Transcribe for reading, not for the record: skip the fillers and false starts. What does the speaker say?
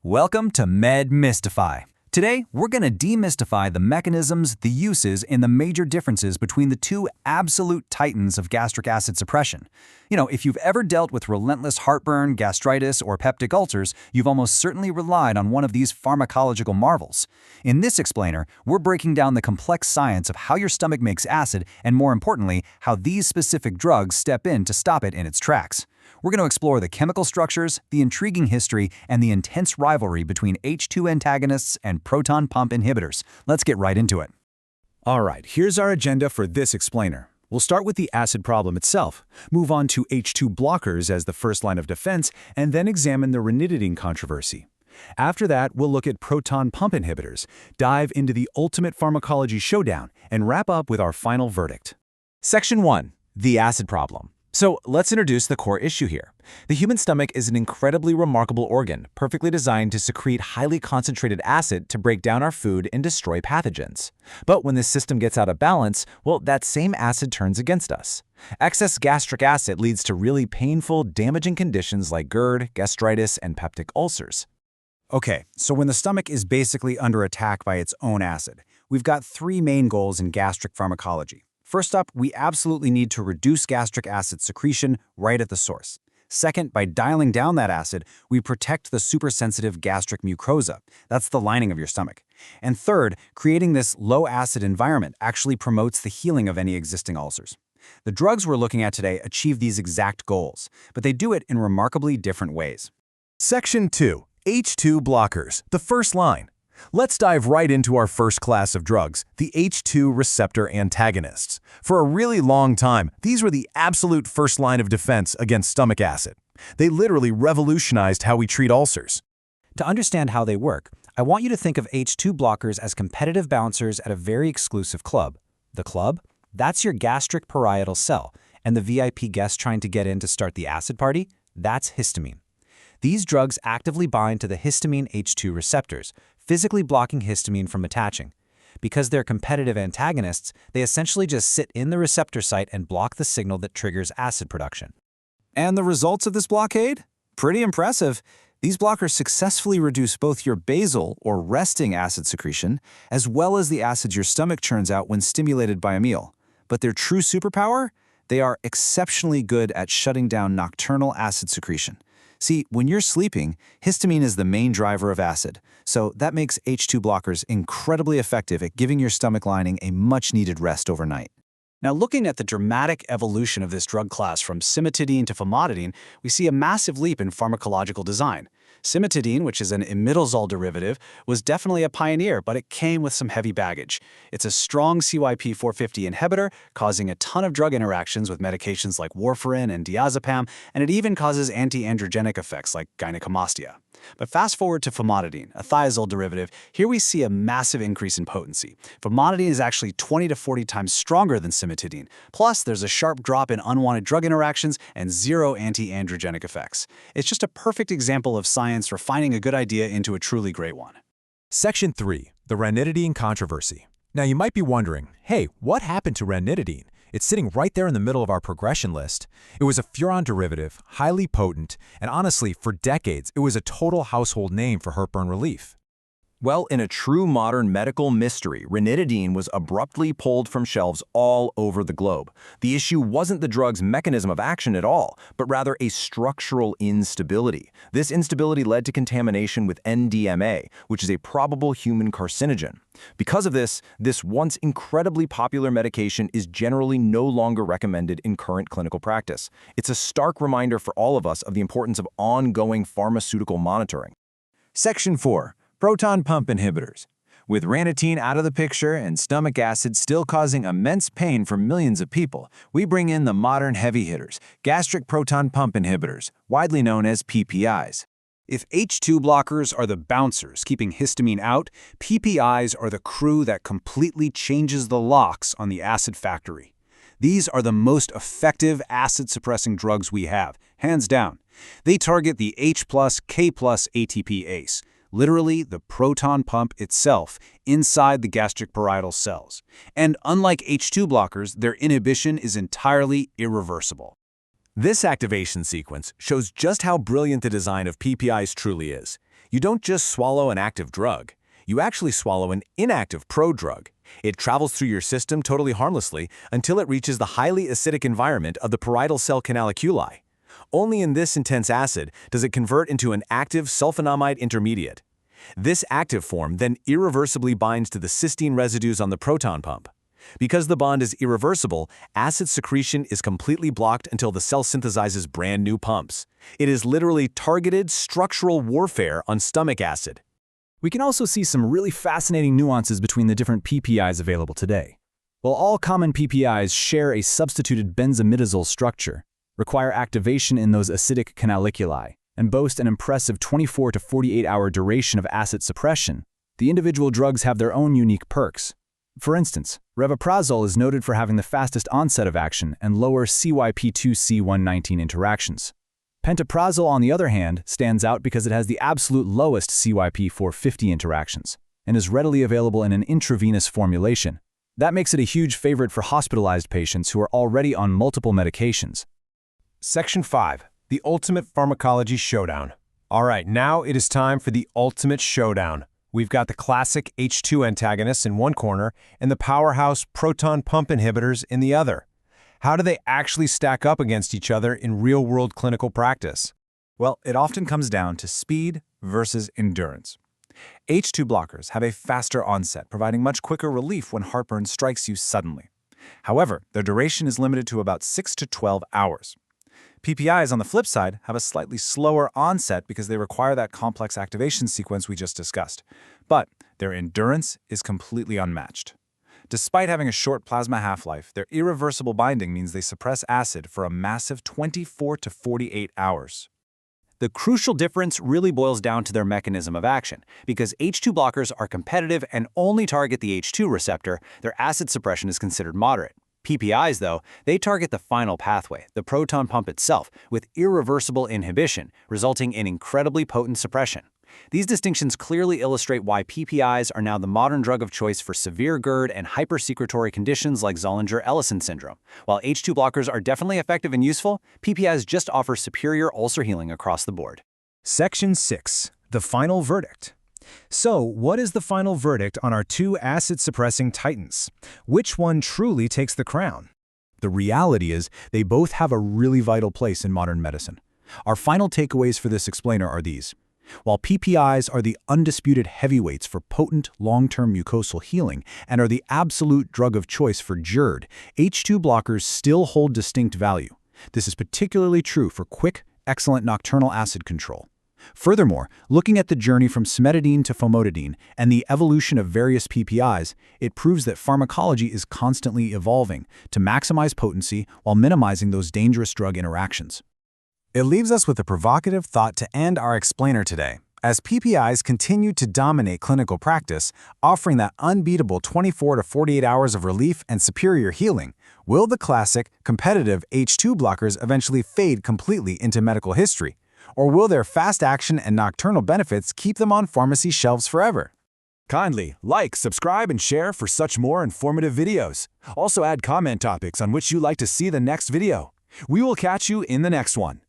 Welcome to MED-MYSTIFY. Today, we're going to demystify the mechanisms, the uses, and the major differences between the two absolute titans of gastric acid suppression. If you've ever dealt with relentless heartburn, gastritis, or peptic ulcers, you've almost certainly relied on one of these pharmacological marvels. In this explainer, we're breaking down the complex science of how your stomach makes acid and, more importantly, how these specific drugs step in to stop it in its tracks. We're going to explore the chemical structures, the intriguing history, and the intense rivalry between H₂ antagonists and proton pump inhibitors. Let's get right into it. All right, here's our agenda for this explainer. We'll start with the acid problem itself, move on to H₂ blockers as the first line of defense, and then examine the ranitidine controversy. After that, we'll look at proton pump inhibitors, dive into the ultimate pharmacology showdown, and wrap up with our final verdict. Section 1. The acid problem. So let's introduce the core issue here. The human stomach is an incredibly remarkable organ, perfectly designed to secrete highly concentrated acid to break down our food and destroy pathogens. But when this system gets out of balance, well, that same acid turns against us. Excess gastric acid leads to really painful, damaging conditions like GERD, gastritis, and peptic ulcers. Okay, so when the stomach is basically under attack by its own acid, we've got three main goals in gastric pharmacology. First up, we absolutely need to reduce gastric acid secretion right at the source. Second, by dialing down that acid, we protect the supersensitive gastric mucosa. That's the lining of your stomach. And third, creating this low-acid environment actually promotes the healing of any existing ulcers. The drugs we're looking at today achieve these exact goals, but they do it in remarkably different ways. Section 2. H₂ blockers, the first line. Let's dive right into our first class of drugs, the H₂ antagonists. For a really long time, these were the absolute first line of defense against stomach acid. They literally revolutionized how we treat ulcers. To understand how they work, I want you to think of H₂ blockers as competitive bouncers at a very exclusive club. The club? That's your gastric parietal cell, and the VIP guest trying to get in to start the acid party? That's histamine. These drugs actively bind to the histamine H₂ receptors, physically blocking histamine from attaching. Because they're competitive antagonists, they essentially just sit in the receptor site and block the signal that triggers acid production. And the results of this blockade? Pretty impressive. These blockers successfully reduce both your basal or resting acid secretion, as well as the acids your stomach churns out when stimulated by a meal. But their true superpower? They are exceptionally good at shutting down nocturnal acid secretion. See, when you're sleeping, histamine is the main driver of acid, so that makes H₂ blockers incredibly effective at giving your stomach lining a much-needed rest overnight. Now, looking at the dramatic evolution of this drug class from Cimetidine to Famotidine, we see a massive leap in pharmacological design. Cimetidine, which is an imidazole derivative, was definitely a pioneer, but it came with some heavy baggage. It's a strong CYP450 inhibitor, causing a ton of drug interactions with medications like warfarin and diazepam, and it even causes anti-androgenic effects like gynecomastia. But fast forward to Famotidine, a thiazole derivative, here we see a massive increase in potency. Famotidine is actually 20 to 40 times stronger than Cimetidine. Plus, there's a sharp drop in unwanted drug interactions and zero anti-androgenic effects. It's just a perfect example of science refining a good idea into a truly great one. Section 3. The ranitidine controversy. Now you might be wondering, hey, what happened to ranitidine? It's sitting right there in the middle of our progression list. It was a furon derivative, highly potent, and honestly, for decades, it was a total household name for heartburn relief. Well, in a true modern medical mystery, ranitidine was abruptly pulled from shelves all over the globe. The issue wasn't the drug's mechanism of action at all, but rather a structural instability. This instability led to contamination with NDMA, which is a probable human carcinogen. Because of this once incredibly popular medication is generally no longer recommended in current clinical practice. It's a stark reminder for all of us of the importance of ongoing pharmaceutical monitoring. Section 4. Proton pump inhibitors. With ranitidine out of the picture and stomach acid still causing immense pain for millions of people, we bring in the modern heavy hitters, gastric proton pump inhibitors, widely known as PPIs. If H₂ blockers are the bouncers keeping histamine out, PPIs are the crew that completely changes the locks on the acid factory. These are the most effective acid-suppressing drugs we have, hands down. They target the H+K+ ATPase, literally the proton pump itself, inside the gastric parietal cells. And unlike H₂ blockers, their inhibition is entirely irreversible. This activation sequence shows just how brilliant the design of PPIs truly is. You don't just swallow an active drug. You actually swallow an inactive prodrug. It travels through your system totally harmlessly until it reaches the highly acidic environment of the parietal cell canaliculi. Only in this intense acid does it convert into an active sulfonamide intermediate. This active form then irreversibly binds to the cysteine residues on the proton pump. Because the bond is irreversible, acid secretion is completely blocked until the cell synthesizes brand new pumps. It is literally targeted structural warfare on stomach acid. We can also see some really fascinating nuances between the different PPIs available today. While all common PPIs share a substituted benzimidazole structure, require activation in those acidic canaliculi, and boast an impressive 24 to 48-hour duration of acid suppression, the individual drugs have their own unique perks. For instance, Rabeprazole is noted for having the fastest onset of action and lower CYP2C119 interactions. Pantoprazole, on the other hand, stands out because it has the absolute lowest CYP450 interactions and is readily available in an intravenous formulation. That makes it a huge favorite for hospitalized patients who are already on multiple medications. Section 5. The Ultimate Pharmacology Showdown. All right, now it is time for the ultimate showdown. We've got the classic H₂ antagonists in one corner and the powerhouse proton pump inhibitors in the other. How do they actually stack up against each other in real-world clinical practice? Well, it often comes down to speed versus endurance. H₂ blockers have a faster onset, providing much quicker relief when heartburn strikes you suddenly. However, their duration is limited to about 6 to 12 hours. PPIs, on the flip side, have a slightly slower onset because they require that complex activation sequence we just discussed. But their endurance is completely unmatched. Despite having a short plasma half-life, their irreversible binding means they suppress acid for a massive 24 to 48 hours. The crucial difference really boils down to their mechanism of action. Because H₂ blockers are competitive and only target the H₂ receptor, their acid suppression is considered moderate. PPIs, though, they target the final pathway, the proton pump itself, with irreversible inhibition, resulting in incredibly potent suppression. These distinctions clearly illustrate why PPIs are now the modern drug of choice for severe GERD and hypersecretory conditions like Zollinger-Ellison syndrome. While H₂ blockers are definitely effective and useful, PPIs just offer superior ulcer healing across the board. Section 6. The Final Verdict. So, what is the final verdict on our two acid-suppressing titans? Which one truly takes the crown? The reality is, they both have a really vital place in modern medicine. Our final takeaways for this explainer are these. While PPIs are the undisputed heavyweights for potent, long-term mucosal healing and are the absolute drug of choice for GERD, H₂ blockers still hold distinct value. This is particularly true for quick, excellent nocturnal acid control. Furthermore, looking at the journey from Cimetidine to Famotidine and the evolution of various PPIs, it proves that pharmacology is constantly evolving to maximize potency while minimizing those dangerous drug interactions. It leaves us with a provocative thought to end our explainer today. As PPIs continue to dominate clinical practice, offering that unbeatable 24 to 48 hours of relief and superior healing, will the classic, competitive H₂ blockers eventually fade completely into medical history? Or will their fast action and nocturnal benefits keep them on pharmacy shelves forever? Kindly like, subscribe, and share for such more informative videos. Also add comment topics on which you'd like to see the next video. We will catch you in the next one.